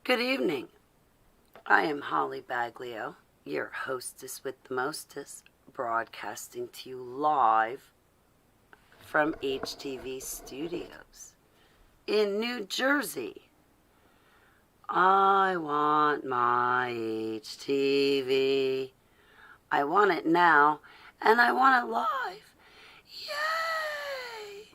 Good evening. I am Holly Baglio, your hostess with the mostest, broadcasting to you live from HTV Studios in New Jersey. I want my HTV. I want it now, and I want it live. Yay!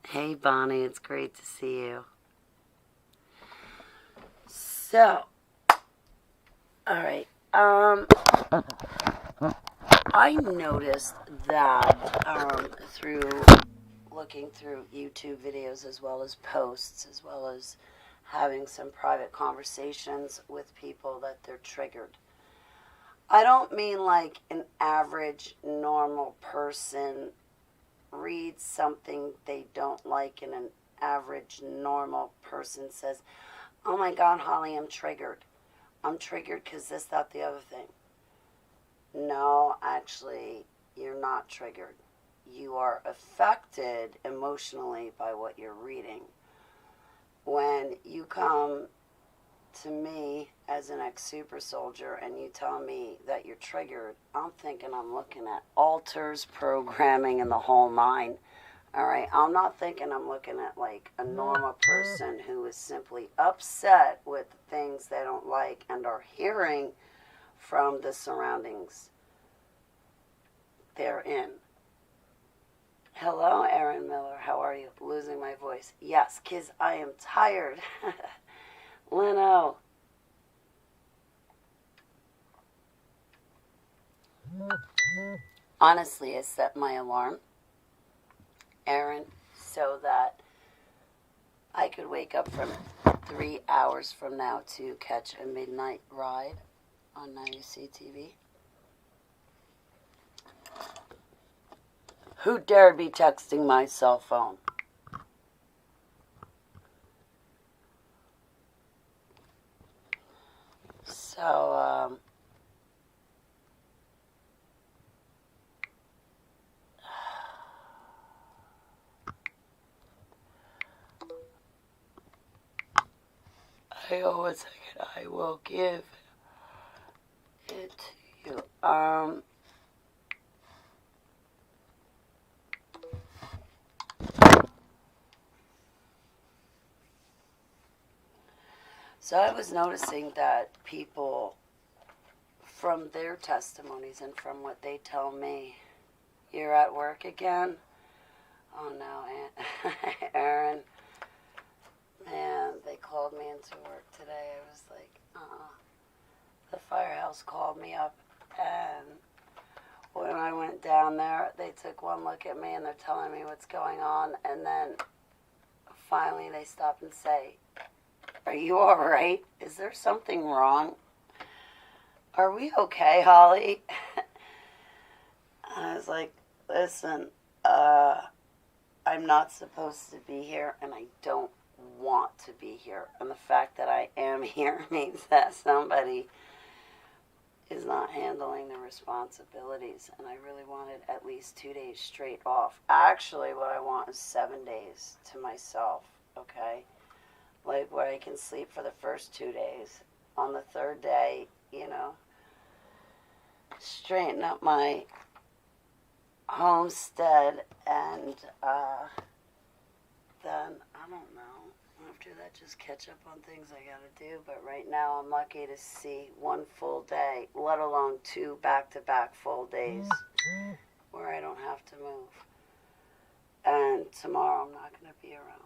Hey, Bonnie, it's great to see you. So, alright, I noticed that through looking through YouTube videos as well as posts, as well as having some private conversations with people, that they're triggered. I don't mean like an average normal person reads something they don't like and an average normal person says, "Oh my God, Holly, I'm triggered. I'm triggered because this, that, the other thing." No, actually, you're not triggered. You are affected emotionally by what you're reading. When you come to me as an ex-super soldier and you tell me that you're triggered, I'm thinking I'm looking at alters, programming, and the whole nine. All right, I'm not thinking I'm looking at like a normal person who is simply upset with things they don't like and are hearing from the surroundings they're in. Hello, Aaron Miller. How are you? Losing my voice. Yes, kids, I am tired. Leno. Honestly, I set my alarm, Aaron, so that I could wake up from 3 hours from now to catch a midnight ride on Now You See TV. Who dare be texting my cell phone? So, hang on 1 second. I will give it to you. So I was noticing that people, from their testimonies and from what they tell me, "You're at work again?" "Oh no, Aaron. Man, they called me into work today." I was like, The firehouse called me up, and when I went down there, they took one look at me and they're telling me what's going on, and then finally they stop and say, "Are you all right? Is there something wrong? Are we okay, Holly?" I was like, "Listen, I'm not supposed to be here, and I don't want to be here. And the fact that I am here means that somebody is not handling the responsibilities, and I really wanted at least 2 days straight off. Actually, what I want is 7 days to myself, okay? Like where I can sleep for the first 2 days. On the third day, straighten up my homestead, and then, I don't know, after that, just catch up on things I gotta do. But right now, I'm lucky to see 1 full day, let alone 2 back-to-back full days where I don't have to move. And tomorrow, I'm not gonna be around.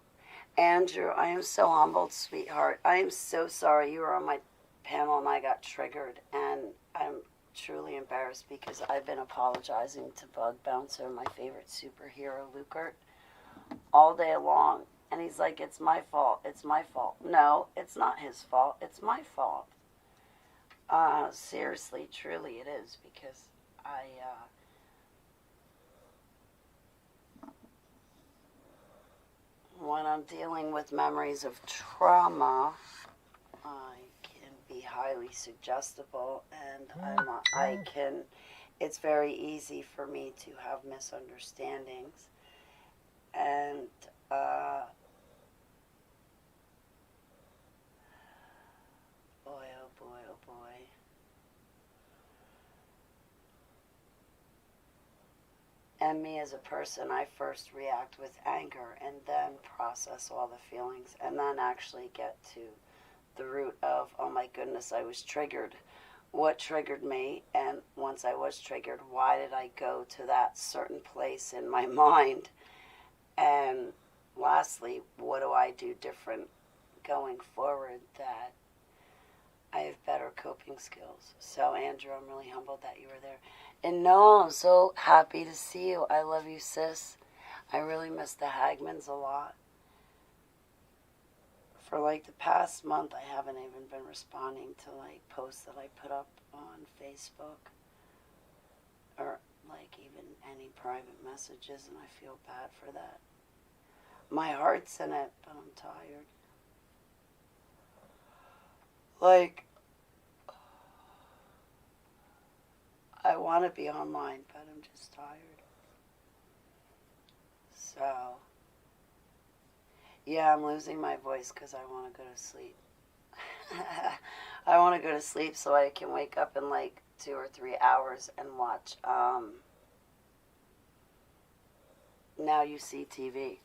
Andrew, I am so humbled, sweetheart. I am so sorry you were on my panel and I got triggered, and I'm truly embarrassed because I've been apologizing to Bug Bouncer, my favorite superhero, Lukert, all day long. And he's like, "It's my fault. It's my fault." No, it's not his fault. It's my fault. Seriously, truly it is, because when I'm dealing with memories of trauma, I can be highly suggestible, and it's very easy for me to have misunderstandings. And boy, oh boy, oh boy. And me as a person, I first react with anger and then process all the feelings and then actually get to the root of, oh my goodness, I was triggered. What triggered me? And once I was triggered, why did I go to that certain place in my mind? And lastly, what do I do different going forward that I have better coping skills? So, Andrew, I'm really humbled that you were there. And no, I'm so happy to see you. I love you, sis. I really miss the Hagmans a lot. For like the past month, I haven't even been responding to like posts that I put up on Facebook or like even any private messages, and I feel bad for that. My heart's in it, but I'm tired. Like, I want to be online, but I'm just tired. So, yeah, I'm losing my voice because I want to go to sleep. I want to go to sleep so I can wake up in like 2 or 3 hours and watch Now You See TV.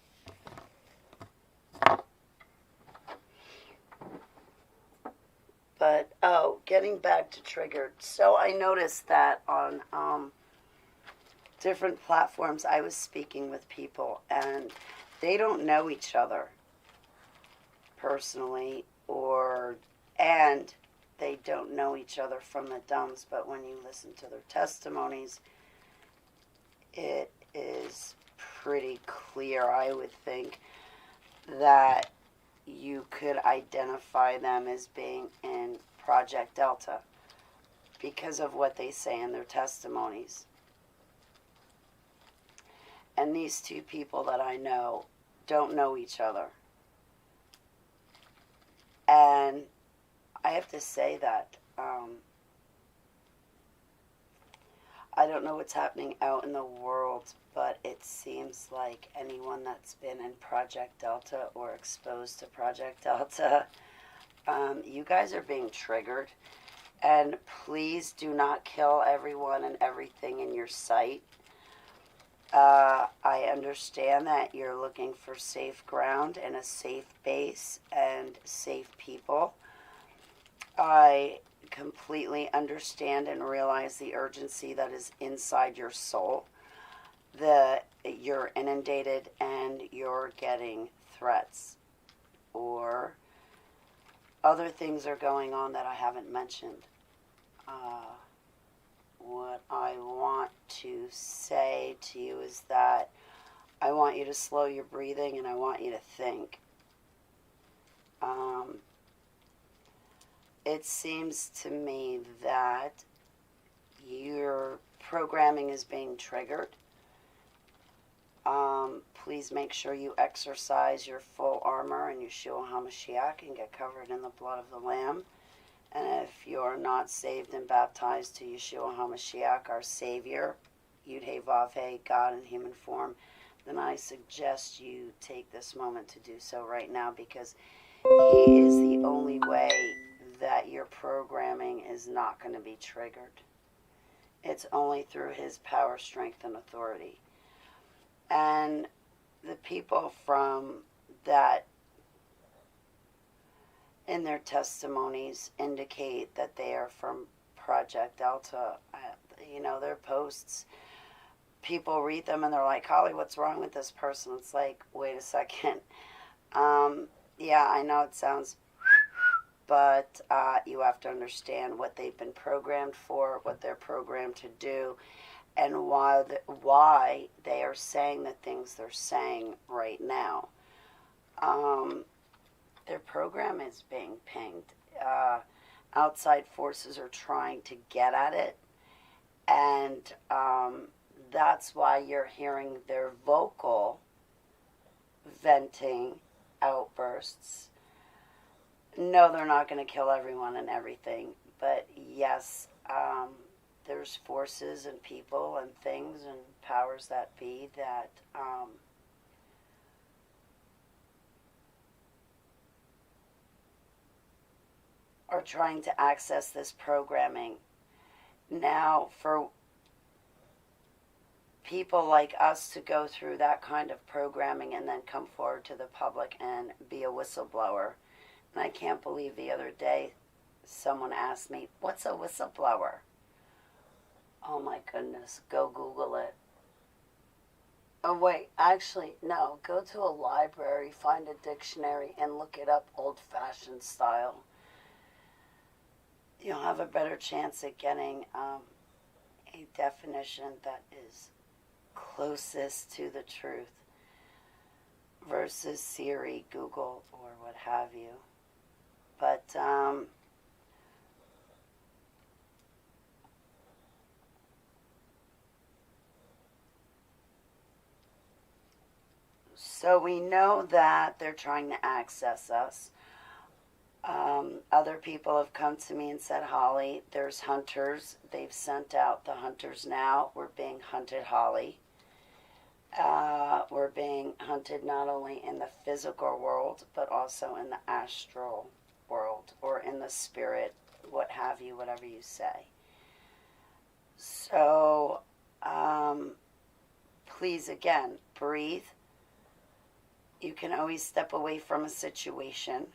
But, oh, getting back to Triggered. So I noticed that on different platforms I was speaking with people, and they don't know each other personally, and they don't know each other from the dumps, but when you listen to their testimonies, it is pretty clear, I would think, that you could identify them as being in Project Delta because of what they say in their testimonies. And these two people that I know don't know each other. And I have to say that I don't know what's happening out in the world, but it seems like anyone that's been in Project Delta or exposed to Project Delta, you guys are being triggered. And please do not kill everyone and everything in your sight. I understand that you're looking for safe ground and a safe base and safe people. I completely understand and realize the urgency that is inside your soul. You're inundated and you're getting threats, or other things are going on that I haven't mentioned. What I want to say to you is that I want you to slow your breathing and I want you to think. It seems to me that your programming is being triggered. Please make sure you exercise your full armor and Yeshua HaMashiach and get covered in the blood of the Lamb. And if you're not saved and baptized to Yeshua HaMashiach, our Savior, Yud-He Vav-He, God in human form, then I suggest you take this moment to do so right now, because He is the only way that your programming is not going to be triggered. It's only through His power, strength, and authority. And the people from that in their testimonies indicate that they are from Project Delta. Their posts, people read them and they're like, Holly, what's wrong with this person? It's like, wait a second. Yeah, I know it sounds, but you have to understand what they've been programmed for, what they're programmed to do, and why they are saying the things they're saying right now. Their program is being pinged. Outside forces are trying to get at it, and that's why you're hearing their vocal venting outbursts. No, they're not going to kill everyone and everything, but yes, there's forces and people and things and powers that be that are trying to access this programming. Now, for people like us to go through that kind of programming and then come forward to the public and be a whistleblower. And I can't believe the other day someone asked me, what's a whistleblower? Oh my goodness, go Google it. Oh wait, actually, no, go to a library, find a dictionary, and look it up old-fashioned style. You'll have a better chance at getting a definition that is closest to the truth versus Siri, Google, or what have you. But so we know that they're trying to access us. Other people have come to me and said, Holly, there's hunters. They've sent out the hunters now. We're being hunted, Holly. We're being hunted not only in the physical world, but also in the astral world or in the spirit, what have you, whatever you say. So, please, again, breathe. You can always step away from a situation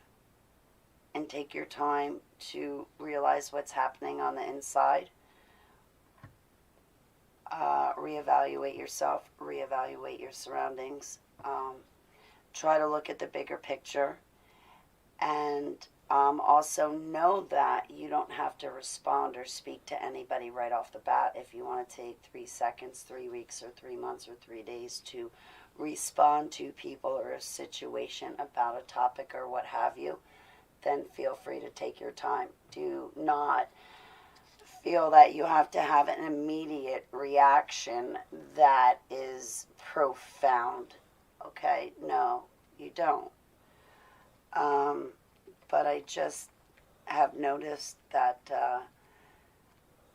and take your time to realize what's happening on the inside. Reevaluate yourself, reevaluate your surroundings. Try to look at the bigger picture. And also know that you don't have to respond or speak to anybody right off the bat. If you want to take 3 seconds, 3 weeks, or 3 months, or 3 days to respond to people or a situation about a topic or what have you, then feel free to take your time. Do not feel that you have to have an immediate reaction that is profound. Okay? No, you don't. But I just have noticed that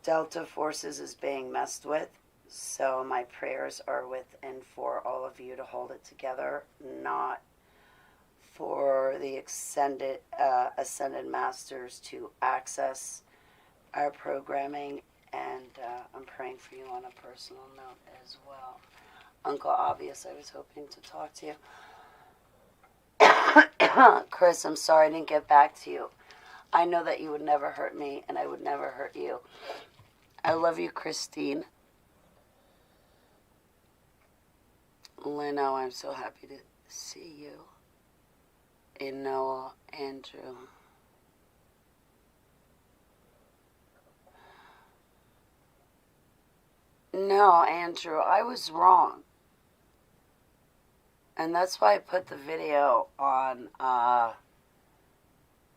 Delta Forces is being messed with. So my prayers are with and for all of you to hold it together, not for the ascended masters to access our programming. And I'm praying for you on a personal note as well. Uncle Obvious, I was hoping to talk to you. Chris, I'm sorry I didn't get back to you. I know that you would never hurt me, and I would never hurt you. I love you, Christine. Leno, I'm so happy to see you. And Noah, Andrew. No, Andrew, I was wrong. And that's why I put the video on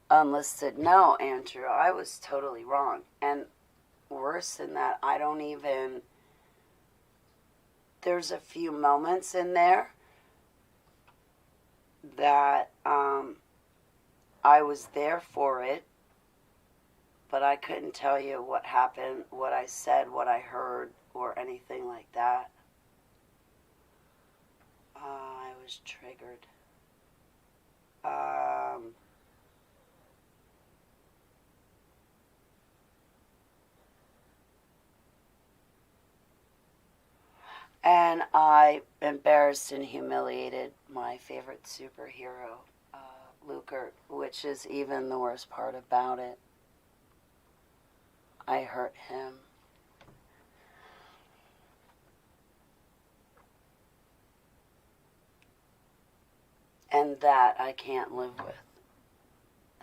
unlisted. No, Andrew, I was totally wrong. And worse than that, I don't even... There's a few moments in there that I was there for it, but I couldn't tell you what happened, what I said, what I heard, or anything like that. I was triggered. And I embarrassed and humiliated my favorite superhero, Lukert, which is even the worst part about it. I hurt him. And that I can't live with.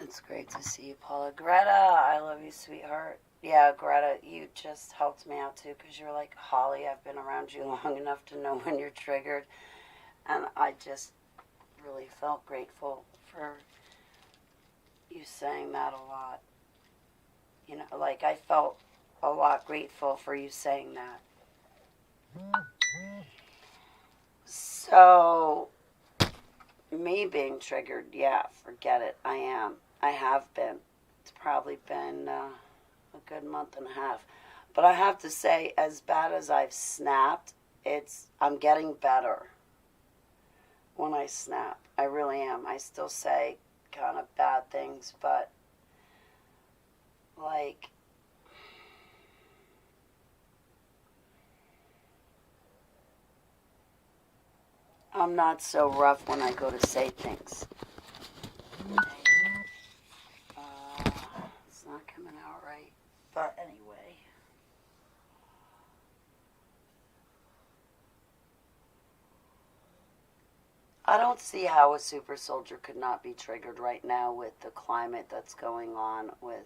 It's great to see you, Paula. Greta, I love you, sweetheart. Yeah, Greta, you just helped me out too, because you're like, Holly, I've been around you long enough to know when you're triggered. And I just really felt grateful for you saying that a lot. You know, like I felt a lot grateful for you saying that. So, me being triggered, yeah, forget it. I am. I have been. It's probably been a good month and a half. But I have to say, as bad as I've snapped, I'm getting better when I snap. I really am. I still say kind of bad things, but like, I'm not so rough when I go to say things. It's not coming out right. But anyway. I don't see how a super soldier could not be triggered right now with the climate that's going on with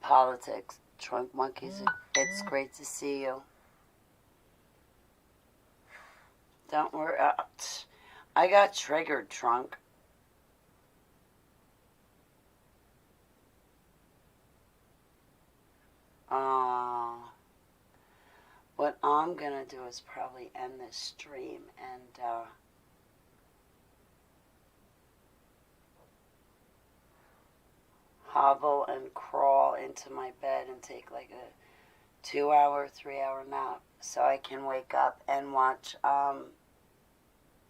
politics. Trunk monkeys, it's great to see you. Don't worry. I got triggered, Trunk. What I'm gonna do is probably end this stream and hobble and crawl into my bed and take like a 2-hour, 3-hour nap so I can wake up and watch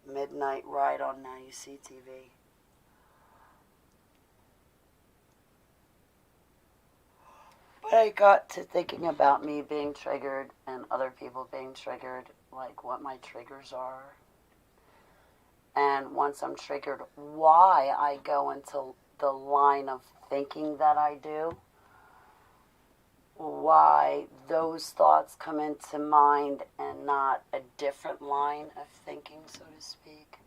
Midnight Ride on Now You See TV. But I got to thinking about me being triggered and other people being triggered, like what my triggers are. And once I'm triggered, why I go into the line of thinking that I do. Why those thoughts come into mind and not a different line of thinking, so to speak.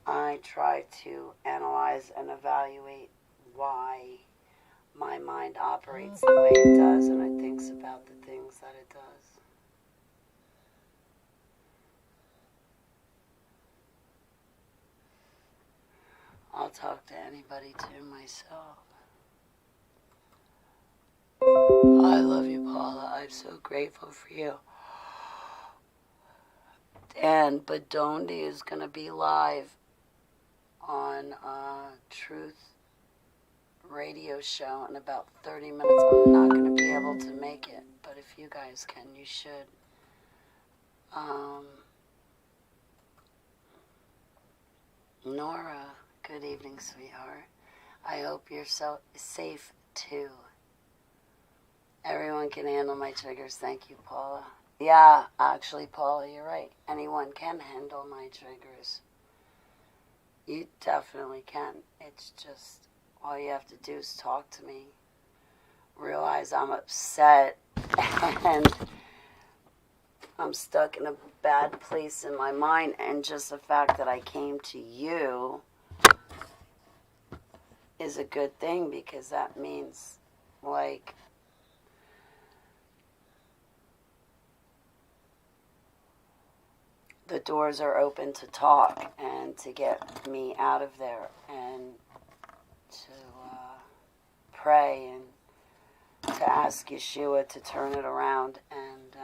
I try to analyze and evaluate why my mind operates the way it does, and it thinks about the things that it does. I'll talk to anybody to myself. I love you, Paula. I'm so grateful for you. And Badondi is going to be live on Truth radio show in about 30 minutes. I'm not going to be able to make it, but if you guys can, you should. Nora, good evening, sweetheart. I hope you're so safe too. Everyone can handle my triggers. Thank you, Paula. Yeah, actually, Paula, you're right. Anyone can handle my triggers. You definitely can. It's just, all you have to do is talk to me. Realize I'm upset and I'm stuck in a bad place in my mind, and just the fact that I came to you is a good thing, because that means, like, the doors are open to talk and to get me out of there and to pray and to ask Yeshua to turn it around and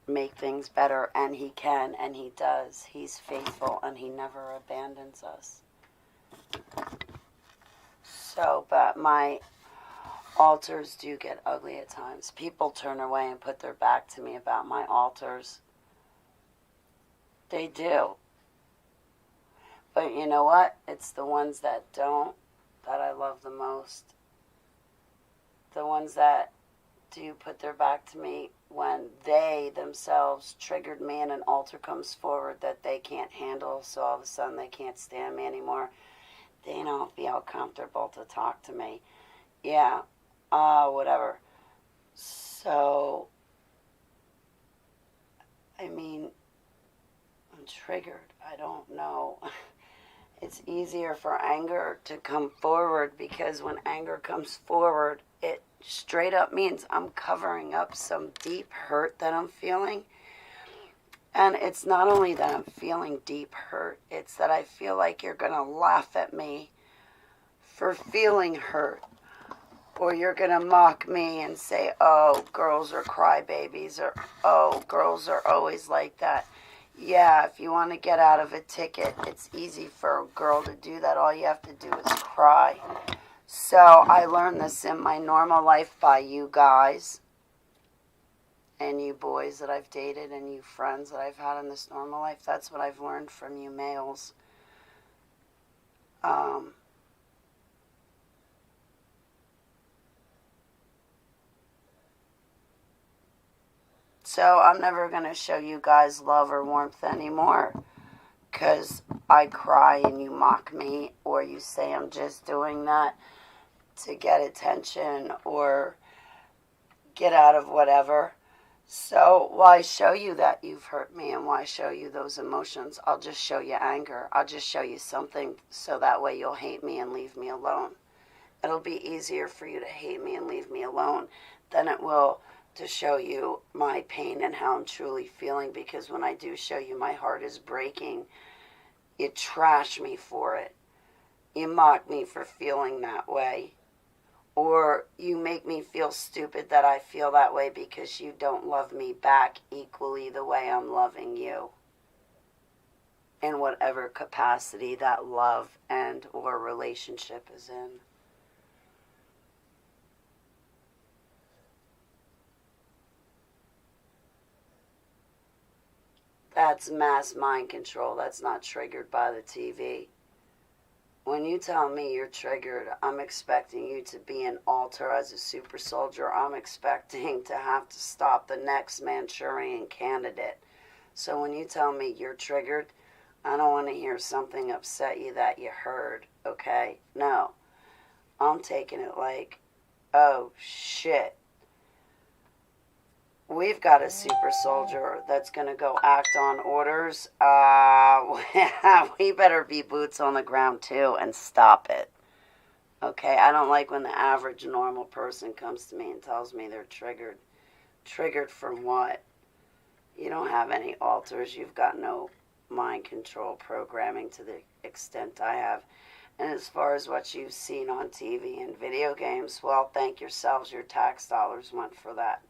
make things better. And he can, and he does. He's faithful, and he never abandons us. So, but my altars do get ugly at times. People turn away and put their back to me about my altars. They do. But you know what? It's the ones that don't that I love the most. The ones that do put their back to me when they themselves triggered me and an altar comes forward that they can't handle, so all of a sudden they can't stand me anymore. They don't feel comfortable to talk to me. Yeah, whatever. So, I mean, I'm triggered. I don't know. It's easier for anger to come forward, because when anger comes forward, it straight up means I'm covering up some deep hurt that I'm feeling. And it's not only that I'm feeling deep hurt, it's that I feel like you're going to laugh at me for feeling hurt. Or you're going to mock me and say, oh, girls are crybabies, or oh, girls are always like that. Yeah, if you want to get out of a ticket, it's easy for a girl to do that. All you have to do is cry. So I learned this in my normal life by you guys and you boys that I've dated and you friends that I've had in this normal life. That's what I've learned from you males. So I'm never going to show you guys love or warmth anymore. Because I cry and you mock me, or you say I'm just doing that to get attention or get out of whatever. So why show you that you've hurt me, and why show you those emotions? I'll just show you anger. I'll just show you something so that way you'll hate me and leave me alone. It'll be easier for you to hate me and leave me alone than it will to show you my pain and how I'm truly feeling, because when I do show you my heart is breaking, you trash me for it. You mock me for feeling that way. Or you make me feel stupid that I feel that way because you don't love me back equally the way I'm loving you. In whatever capacity that love and or relationship is in. That's mass mind control. That's not triggered by the TV. When you tell me you're triggered, I'm expecting you to be an altar as a super soldier. I'm expecting to have to stop the next Manchurian candidate. So when you tell me you're triggered, I don't want to hear something upset you that you heard, okay? No. I'm taking it like, oh, shit. We've got a super soldier that's going to go act on orders. We better be boots on the ground too and stop it. Okay, I don't like when the average normal person comes to me and tells me they're triggered. Triggered from what? You don't have any alters. You've got no mind control programming to the extent I have. And as far as what you've seen on TV and video games, well, thank yourselves. Your tax dollars went for that.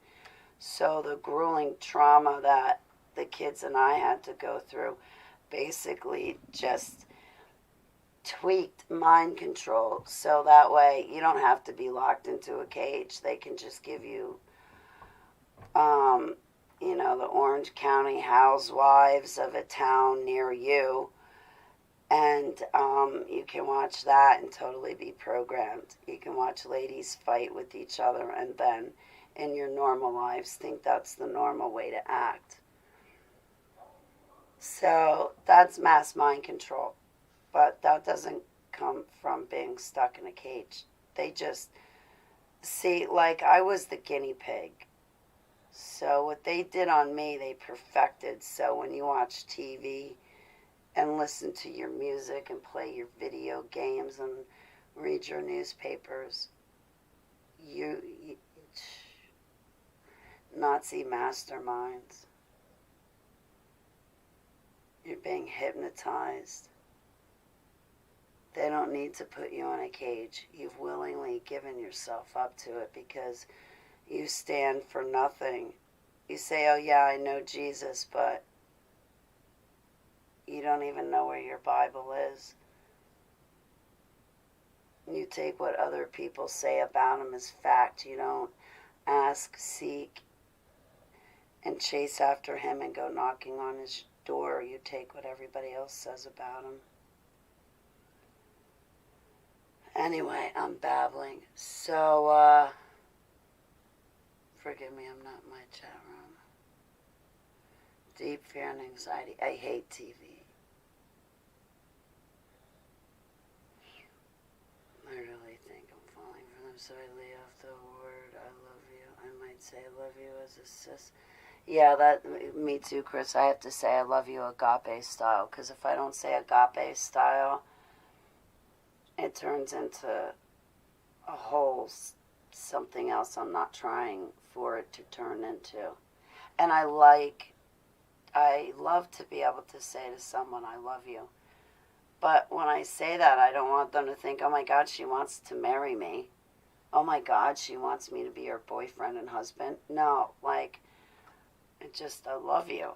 So the grueling trauma that the kids and I had to go through basically just tweaked mind control. So that way you don't have to be locked into a cage. They can just give you, the Orange County Housewives of a town near you. And you can watch that and totally be programmed. You can watch ladies fight with each other and then in your normal lives think that's the normal way to act. So that's mass mind control. But that doesn't come from being stuck in a cage. They just, see, like I was the guinea pig. So what they did on me, they perfected. So when you watch TV and listen to your music and play your video games and read your newspapers, you Nazi masterminds. You're being hypnotized. They don't need to put you in a cage. You've willingly given yourself up to it because you stand for nothing. You say, oh yeah, I know Jesus, but you don't even know where your Bible is. You take what other people say about him as fact. You don't ask, seek, and chase after him and go knocking on his door. You take what everybody else says about him. Anyway, I'm babbling. So, forgive me, I'm not in my chat room. Deep fear and anxiety. I hate TV. I really think I'm falling for them, so I lay off the word I love you. I might say I love you as a sis. Yeah, me too, Chris. I have to say I love you agape style, because if I don't say agape style, it turns into a whole something else I'm not trying for it to turn into. And I love to be able to say to someone, I love you. But when I say that, I don't want them to think, oh my God, she wants to marry me. Oh my God, she wants me to be her boyfriend and husband. No, like, I love you.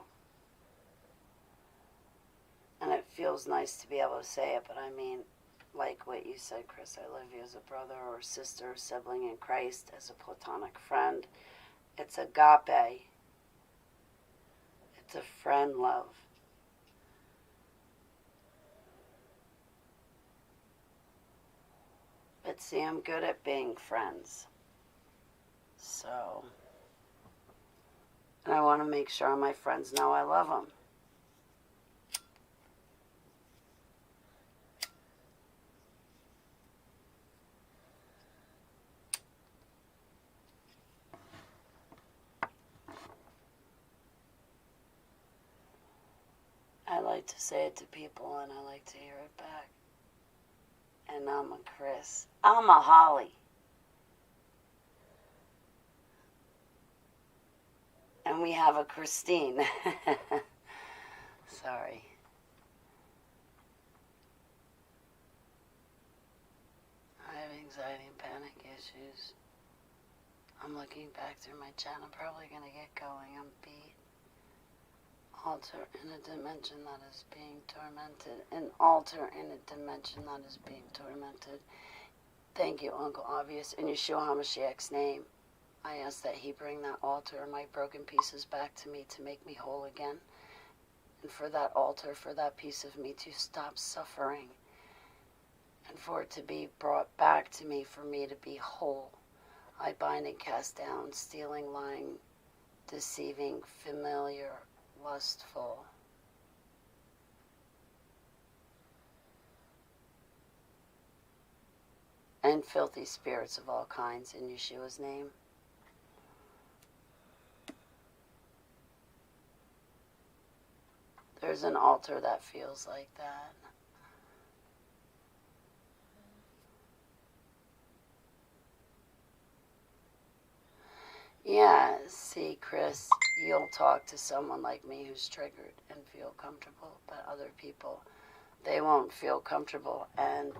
And it feels nice to be able to say it, but I mean, like what you said, Chris, I love you as a brother or sister or sibling in Christ, as a platonic friend. It's agape. It's a friend love. But see, I'm good at being friends. So, And I want to make sure my friends know I love them. I like to say it to people, and I like to hear it back. And I'm a Chris. I'm a Holly. And we have a Christine. Sorry. I have anxiety and panic issues. I'm looking back through my chat. I'm probably going to get going. I'm beat. Alter in a dimension that is being tormented. An altar in a dimension that is being tormented. Thank you, Uncle Obvious. In Yeshua HaMashiach's name, I ask that he bring that altar and my broken pieces back to me to make me whole again. And for that altar, for that piece of me to stop suffering. And for it to be brought back to me, for me to be whole. I bind and cast down stealing, lying, deceiving, familiar, lustful, and filthy spirits of all kinds in Yeshua's name. There's an altar that feels like that. Yeah, see, Chris, you'll talk to someone like me who's triggered and feel comfortable, but other people, they won't feel comfortable, and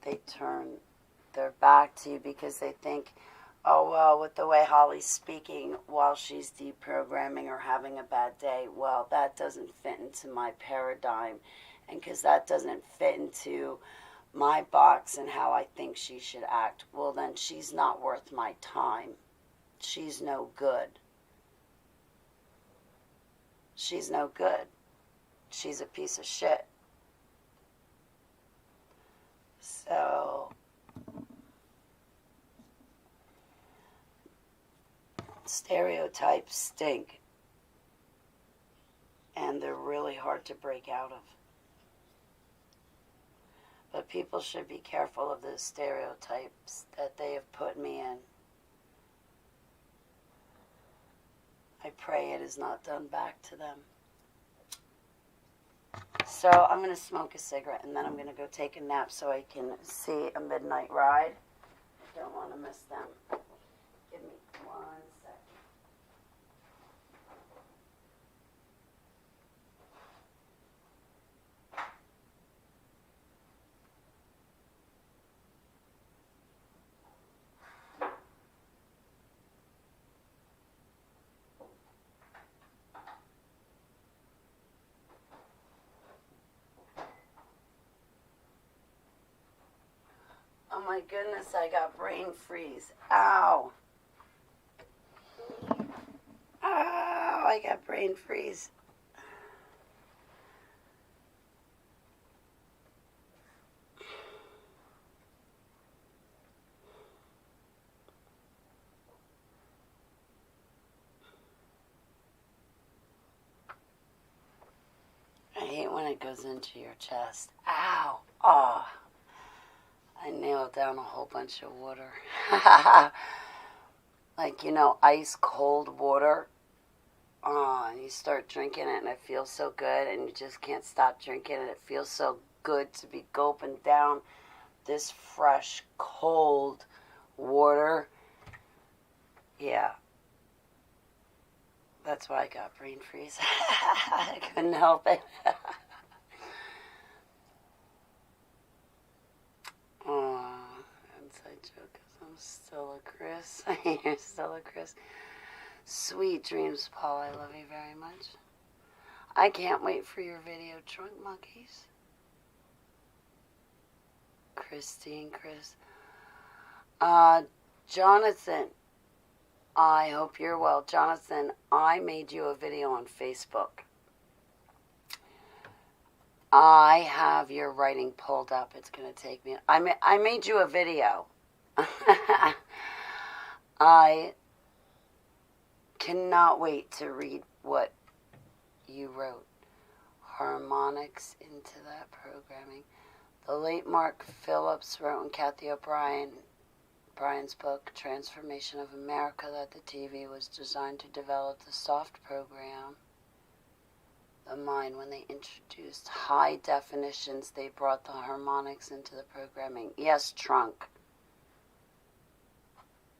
they turn their back to you because they think, oh, well, with the way Holly's speaking while she's deprogramming or having a bad day, well, that doesn't fit into my paradigm, and because that doesn't fit into my box and how I think she should act, well, then she's not worth my time. She's no good. She's no good. She's a piece of shit. So, stereotypes stink. And they're really hard to break out of. But people should be careful of the stereotypes that they have put me in. I pray it is not done back to them. So I'm going to smoke a cigarette and then I'm going to go take a nap so I can see a midnight ride. I don't want to miss them. Give me 1 second. Oh my goodness, I got brain freeze. Ow. Ow, I got brain freeze. I hate when it goes into your chest. Ow. Oh. I nailed down a whole bunch of water. Like, you know, ice cold water. Oh, and you start drinking it and it feels so good and you just can't stop drinking it. It feels so good to be gulping down this fresh, cold water. Yeah. That's why I got brain freeze. I couldn't help it. Oh, inside joke, 'cause I'm still a Chris. You're still a Chris. Sweet dreams, Paul. I love you very much. I can't wait for your video, Trunk Monkeys. Christine, Chris. Jonathan. I hope you're well. Jonathan, I made you a video on Facebook. I have your writing pulled up. It's going to take me... I made you a video. I cannot wait to read what you wrote. Harmonics into that programming. The late Mark Phillips wrote in Kathy O'Brien's book, Transformation of America, that the TV was designed to develop the soft program, the mind. When they introduced high definitions, they brought the harmonics into the programming. Yes, Trunk.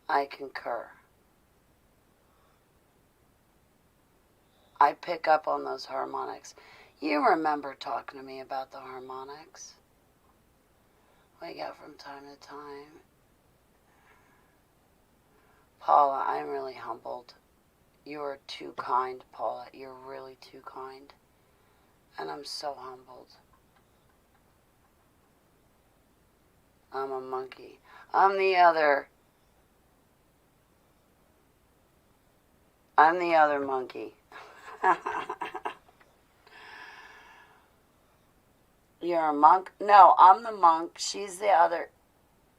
I concur. I pick up on those harmonics. You remember talking to me about the harmonics. We got from time to time. Paula, I'm really humbled. You are too kind, Paula. You're really too kind. And I'm so humbled. I'm a monkey. I'm the other monkey. You're a monk? No, I'm the monk. She's the other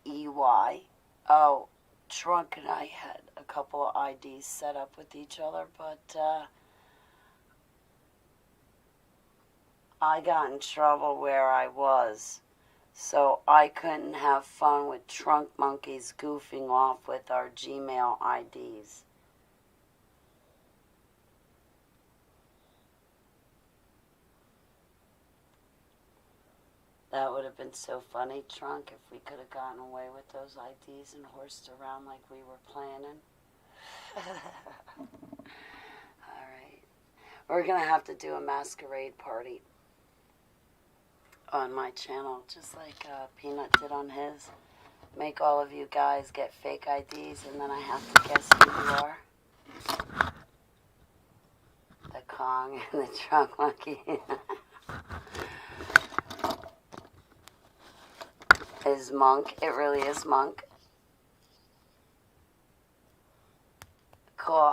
EY. Oh, Trunk and I had a couple of IDs set up with each other, but I got in trouble where I was. So I couldn't have fun with Trunk monkeys goofing off with our Gmail IDs. That would have been so funny, Trunk, if we could have gotten away with those IDs and horsed around like we were planning. Alright. We're going to have to do a masquerade party on my channel, just like Peanut did on his. Make all of you guys get fake IDs, and then I have to guess who you are. The Kong and the Trunk monkey. Is Monk. It really is Monk. Cool.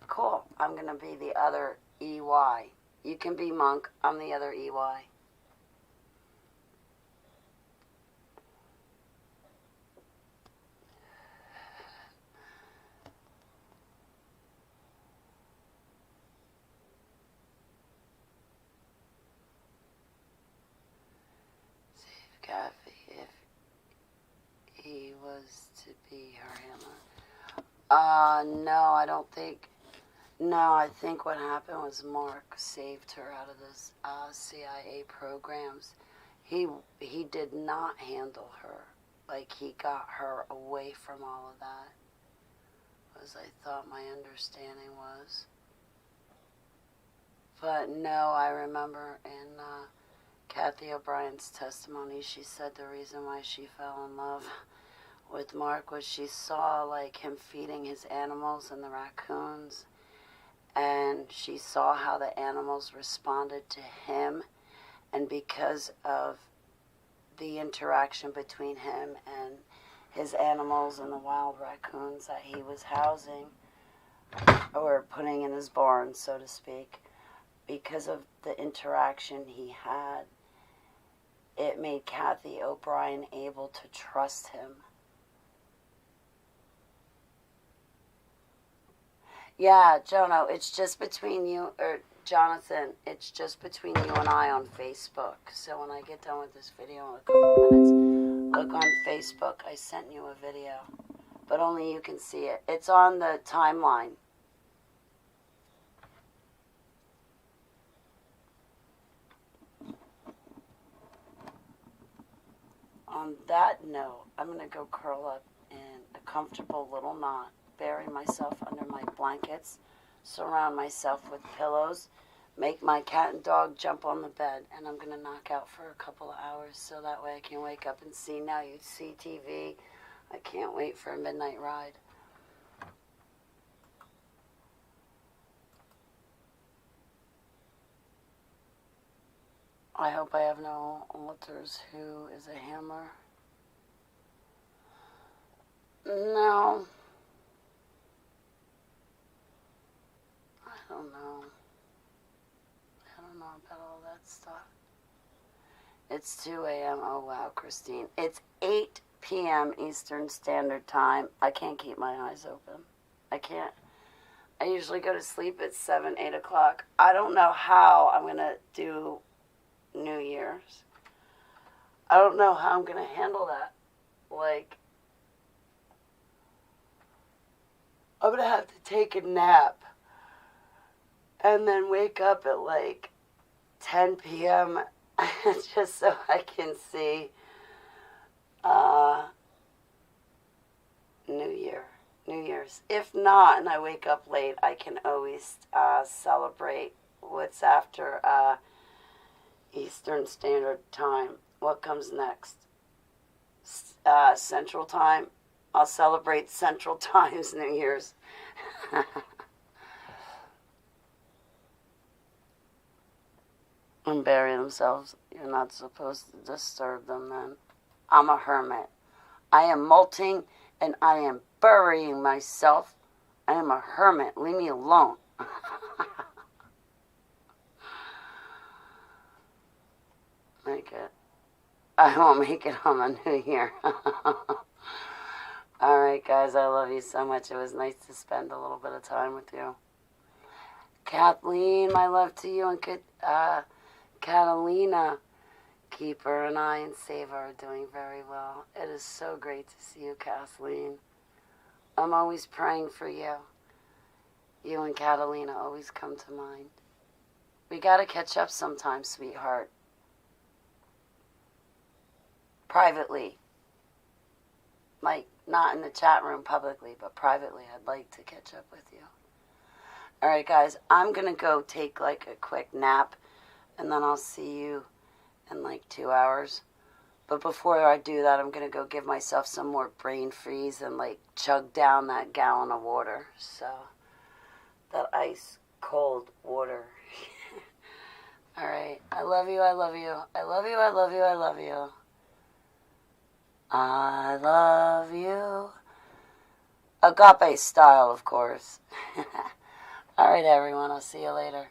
Cool. I'm going to be the other EY. You can be Monk. I'm the other EY. Save Kathy if he was to be her handler. No, I don't think. No, I think what happened was Mark saved her out of this CIA programs. He did not handle her. Like, he got her away from all of that. As I thought my understanding was. But no, I remember in Kathy O'Brien's testimony, she said the reason why she fell in love with Mark was she saw like him feeding his animals and the raccoons, and she saw how the animals responded to him, and because of the interaction between him and his animals and the wild raccoons that he was housing or putting in his barn, so to speak, because of the interaction he had, it made Kathy O'Brien able to trust him. Yeah, Jono, it's just between you, or Jonathan, it's just between you and I on Facebook. So when I get done with this video in a couple minutes, look on Facebook. I sent you a video, but only you can see it. It's on the timeline. On that note, I'm going to go curl up in a comfortable little knot, bury myself under my blankets, surround myself with pillows, make my cat and dog jump on the bed, and I'm going to knock out for a couple of hours so that way I can wake up and see Now You See TV. I can't wait for a midnight ride. I hope I have no alters. Who is a hammer? No. I don't know. I don't know about all that stuff. It's 2 a.m. Oh, wow, Christine. It's 8 p.m. Eastern Standard Time. I can't keep my eyes open. I can't. I usually go to sleep at 7, 8 o'clock. I don't know how I'm going to do New Year's. I don't know how I'm going to handle that. Like, I'm going to have to take a nap and then wake up at like 10 p.m. just so I can see New Year's. If not, and I wake up late, I can always celebrate what's after Eastern Standard Time. What comes next? Central Time. I'll celebrate Central Time's New Year's. And bury themselves. You're not supposed to disturb them then. I'm a hermit. I am molting and I am burying myself. I am a hermit. Leave me alone. Make it. I won't make it on the New Year. Alright, guys, I love you so much. It was nice to spend a little bit of time with you. Kathleen, my love to you, and Catalina. Keeper and I and Sava are doing very well. It is so great to see you, Kathleen. I'm always praying for you. You and Catalina always come to mind. We gotta catch up sometime, sweetheart. Privately. Like, not in the chat room publicly, but privately, I'd like to catch up with you. Alright, guys, I'm gonna go take like a quick nap, and then I'll see you in like 2 hours. But before I do that, I'm gonna go give myself some more brain freeze and like chug down that gallon of water. So, that ice cold water. Alright, I love you, I love you. I love you, I love you, I love you. I love you. Agape style, of course. Alright, everyone, I'll see you later.